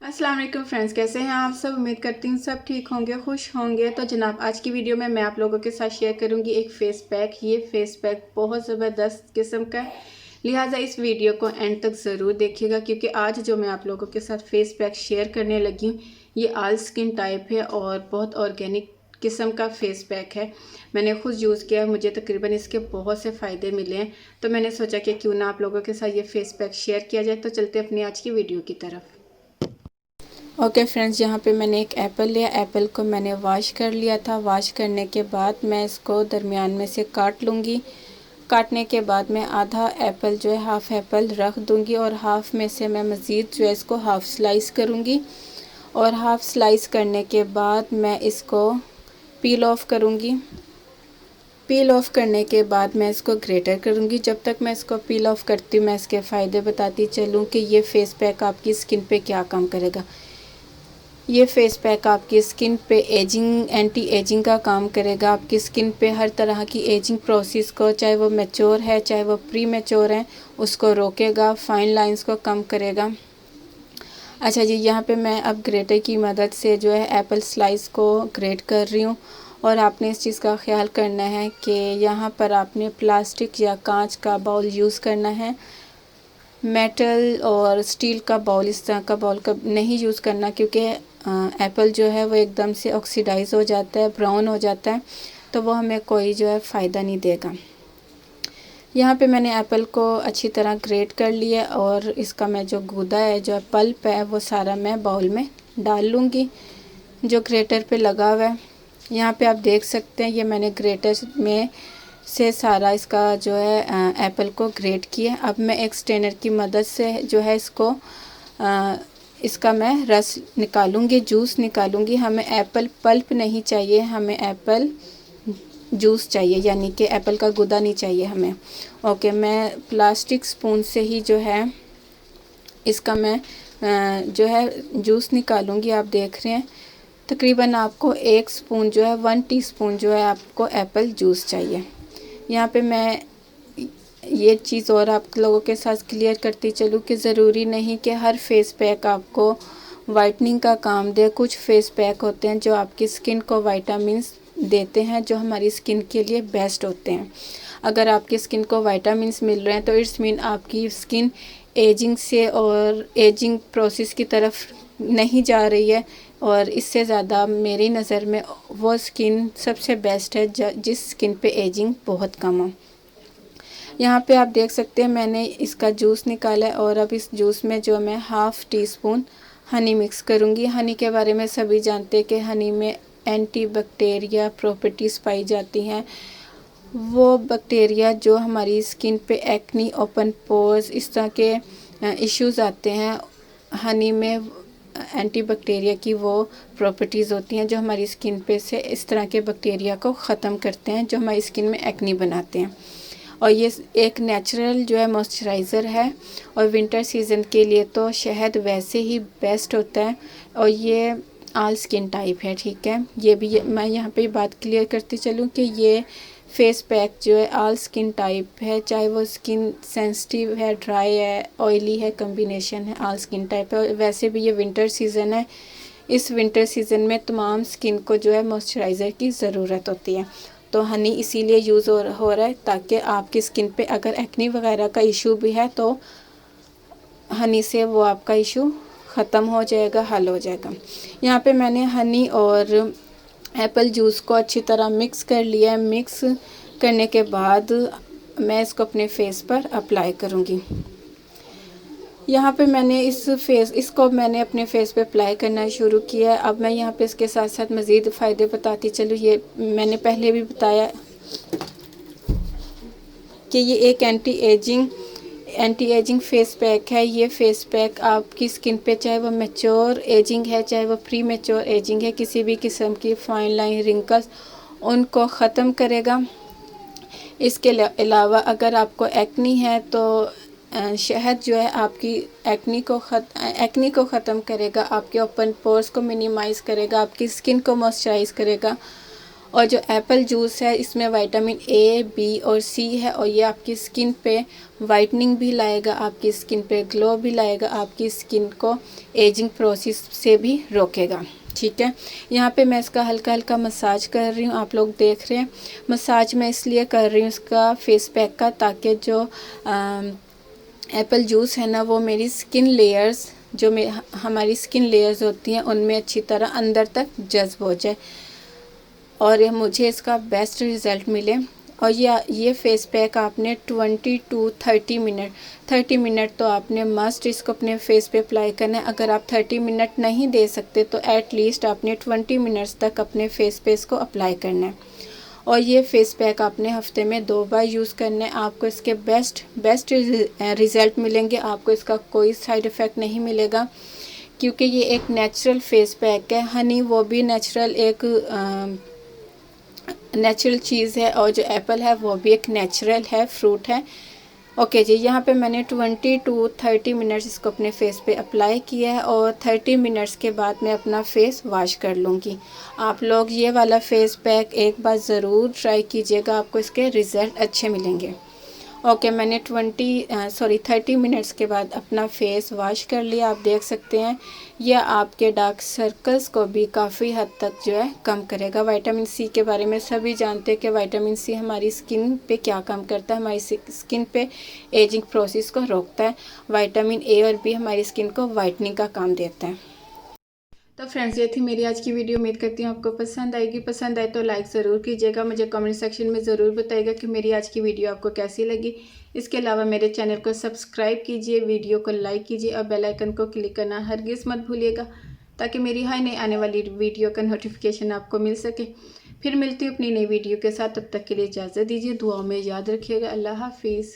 अस्सलाम वालेकुम फ्रेंड्स, कैसे हैं आप सब। उम्मीद करती हूँ सब ठीक होंगे, खुश होंगे। तो जनाब, आज की वीडियो में मैं आप लोगों के साथ शेयर करूंगी एक फ़ेस पैक। ये फ़ेस पैक बहुत ज़बरदस्त किस्म का है, लिहाजा इस वीडियो को एंड तक ज़रूर देखिएगा, क्योंकि आज जो मैं आप लोगों के साथ फ़ेस पैक शेयर करने लगी हूँ ये ऑल स्किन टाइप है और बहुत ऑर्गेनिक किस्म का फ़ेस पैक है। मैंने खुद यूज़ किया है, मुझे तकरीबन इसके बहुत से फ़ायदे मिले हैं। तो मैंने सोचा कि क्यों ना आप लोगों के साथ ये फ़ेस पैक शेयर किया जाए। तो चलते अपनी आज की वीडियो की तरफ। ओके फ्रेंड्स, यहाँ पे मैंने एक एप्पल लिया। एप्पल को मैंने वॉश कर लिया था। वॉश करने के बाद मैं इसको दरमियान में से काट लूँगी। काटने के बाद मैं आधा एप्पल जो है हाफ़ एप्पल रख दूँगी और हाफ़ में से मैं मज़ीद जो है इसको हाफ़ स्लाइस करूँगी। और हाफ़ स्लाइस करने के बाद मैं इसको पील ऑफ करूँगी। पील ऑफ करने के बाद मैं इसको ग्रेटर करूँगी। जब तक मैं इसको पील ऑफ करती हूँ मैं इसके फ़ायदे बताती चलूँ कि ये फ़ेस पैक आपकी स्किन पे क्या काम करेगा। ये फ़ेस पैक आपकी स्किन पे एंटी एजिंग का काम करेगा। आपकी स्किन पे हर तरह की एजिंग प्रोसेस को, चाहे वो मैच्योर है चाहे वो प्री मैच्योर है, उसको रोकेगा। फाइन लाइंस को कम करेगा। अच्छा जी, यहाँ पे मैं अब ग्रेटर की मदद से जो है एप्पल स्लाइस को ग्रेट कर रही हूँ। और आपने इस चीज़ का ख्याल करना है कि यहाँ पर आपने प्लास्टिक या कांच का बाउल यूज़ करना है। मेटल और स्टील का बाउल, इस तरह का बाउल का नहीं यूज़ करना, क्योंकि एप्पल जो है वो एकदम से ऑक्सीडाइज हो जाता है, ब्राउन हो जाता है, तो वो हमें कोई जो है फ़ायदा नहीं देगा। यहाँ पे मैंने एप्पल को अच्छी तरह ग्रेट कर लिया और इसका मैं जो गूदा है, जो पल्प है, वो सारा मैं बाउल में डाल लूँगी जो ग्रेटर पे लगा हुआ है। यहाँ पे आप देख सकते हैं ये मैंने ग्रेटर में से सारा इसका जो है एप्पल को ग्रेट किया। अब मैं एक स्ट्रेनर की मदद से जो है इसका मैं रस निकालूंगी, जूस निकालूंगी। हमें एप्पल पल्प नहीं चाहिए, हमें एप्पल जूस चाहिए, यानी कि एप्पल का गूदा नहीं चाहिए हमें। ओके, मैं प्लास्टिक स्पून से ही जो है इसका मैं जो है जूस निकालूंगी। आप देख रहे हैं तकरीबन आपको 1 स्पून जो है 1 टीस्पून जो है आपको एप्पल जूस चाहिए। यहाँ पे मैं ये चीज़ और आप लोगों के साथ क्लियर करती चलूँ कि ज़रूरी नहीं कि हर फेस पैक आपको वाइटनिंग का काम दे। कुछ फेस पैक होते हैं जो आपकी स्किन को विटामिन्स देते हैं, जो हमारी स्किन के लिए बेस्ट होते हैं। अगर आपकी स्किन को विटामिन्स मिल रहे हैं तो इट्स मीन आपकी स्किन एजिंग से और एजिंग प्रोसेस की तरफ नहीं जा रही है। और इससे ज़्यादा मेरी नज़र में वो स्किन सबसे बेस्ट है जिस स्किन पे एजिंग बहुत कम हो। यहाँ पे आप देख सकते हैं मैंने इसका जूस निकाला है और अब इस जूस में जो मैं half tea spoon honey mix करूँगी। हनी के बारे में सभी जानते हैं कि हनी में एंटी बैक्टीरिया प्रॉपर्टीज़ पाई जाती हैं। वो बैक्टीरिया जो हमारी स्किन पे एक्नी, ओपन पोर्स, इस तरह के इश्यूज़ आते हैं, हनी में एंटी बैक्टीरिया की वो प्रॉपर्टीज़ होती हैं जो हमारी स्किन पे से इस तरह के बैक्टीरिया को ख़त्म करते हैं जो हमारी स्किन में एक्नी बनाते हैं। और ये एक नेचुरल जो है मॉइस्चराइज़र है। और विंटर सीज़न के लिए तो शहद वैसे ही बेस्ट होता है। और ये ऑल स्किन टाइप है, ठीक है। ये भी मैं यहाँ पे बात क्लियर करती चलूँ कि ये फेस पैक जो है ऑल स्किन टाइप है, चाहे वो स्किन सेंसिटिव है, ड्राई है, ऑयली है, कम्बिनेशन है, ऑल स्किन टाइप है। वैसे भी ये विंटर सीज़न है, इस विंटर सीज़न में तमाम स्किन को जो है मॉइस्चराइज़र की ज़रूरत होती है। तो हनी इसीलिए यूज़ हो रहा है ताकि आपकी स्किन पे अगर एक्नी वगैरह का इशू भी है तो हनी से वो आपका इशू ख़त्म हो जाएगा, हल हो जाएगा। यहाँ पे मैंने हनी और एप्पल जूस को अच्छी तरह मिक्स कर लिया है। मिक्स करने के बाद मैं इसको अपने फेस पर अप्लाई करूँगी। यहाँ पे मैंने इसको मैंने अपने फेस पे अप्लाई करना शुरू किया है। अब मैं यहाँ पे इसके साथ साथ मज़ीद फ़ायदे बताती चलूँ। ये मैंने पहले भी बताया कि ये एक एंटी एजिंग फेस पैक है। ये फेस पैक आपकी स्किन पे, चाहे वो मैच्योर एजिंग है चाहे वो प्री मैच्योर एजिंग है, किसी भी किस्म की फाइन लाइन, रिंकल्स, उनको ख़त्म करेगा। इसके अलावा अगर आपको एक्नी है तो शहद जो है आपकी एक्नी को ख़त्म करेगा, आपके ओपन पोर्स को मिनिमाइज़ करेगा, आपकी स्किन को मॉइस्चराइज़ करेगा। और जो एप्पल जूस है इसमें विटामिन ए, बी और सी है और ये आपकी स्किन पे वाइटनिंग भी लाएगा, आपकी स्किन पे ग्लो भी लाएगा, आपकी स्किन को एजिंग प्रोसेस से भी रोकेगा। ठीक है, यहाँ पे मैं इसका हल्का हल्का मसाज कर रही हूँ, आप लोग देख रहे हैं। मसाज मैं इसलिए कर रही हूँ इसका फेस पैक का, ताकि जो एप्पल जूस है ना वो मेरी स्किन लेयर्स, जो हमारी स्किन लेयर्स होती हैं उनमें अच्छी तरह अंदर तक जज्ब हो जाए और मुझे इसका बेस्ट रिज़ल्ट मिले। और ये फेस पैक आपने 20 to 30 मिनट तो आपने मस्ट इसको अपने फेस पे अप्लाई करना है। अगर आप 30 मिनट नहीं दे सकते तो एटलीस्ट आपने 20 मिनट्स तक अपने फेस पे इसको अप्लाई करना है। और ये फेस पैक आपने हफ्ते में 2 बार यूज़ करना है। आपको इसके बेस्ट रिज़ल्ट मिलेंगे, आपको इसका कोई साइड इफ़ेक्ट नहीं मिलेगा, क्योंकि ये एक नेचुरल फेस पैक है। हनी वो भी नेचुरल नेचुरल चीज़ है और जो एप्पल है वो भी एक नेचुरल है, फ्रूट है। ओके जी, यहाँ पे मैंने 20 to 30 मिनट्स इसको अपने फेस पे अप्लाई किया है और 30 मिनट्स के बाद मैं अपना फेस वॉश कर लूँगी। आप लोग ये वाला फेस पैक एक बार ज़रूर ट्राई कीजिएगा, आपको इसके रिज़ल्ट अच्छे मिलेंगे। ओके, मैंने 30 मिनट्स के बाद अपना फेस वॉश कर लिया। आप देख सकते हैं यह आपके डार्क सर्कल्स को भी काफ़ी हद तक जो है कम करेगा। विटामिन सी के बारे में सभी जानते हैं कि विटामिन सी हमारी स्किन पे क्या काम करता है, हमारी स्किन पे एजिंग प्रोसेस को रोकता है। विटामिन ए और बी हमारी स्किन को वाइटनिंग का काम देता है। तो फ्रेंड्स, ये थी मेरी आज की वीडियो। उम्मीद करती हूँ आपको पसंद आएगी। पसंद आए तो लाइक ज़रूर कीजिएगा। मुझे कमेंट सेक्शन में ज़रूर बताइएगा कि मेरी आज की वीडियो आपको कैसी लगी। इसके अलावा मेरे चैनल को सब्सक्राइब कीजिए, वीडियो को लाइक कीजिए और बेल आइकन को क्लिक करना हरगिज़ मत भूलिएगा, ताकि मेरी हर नई आने वाली वीडियो का नोटिफिकेशन आपको मिल सके। फिर मिलती हूँ अपनी नई वीडियो के साथ, तब तक के लिए इजाज़त दीजिए। दुआओं में याद रखिएगा। अल्लाह हाफिज़।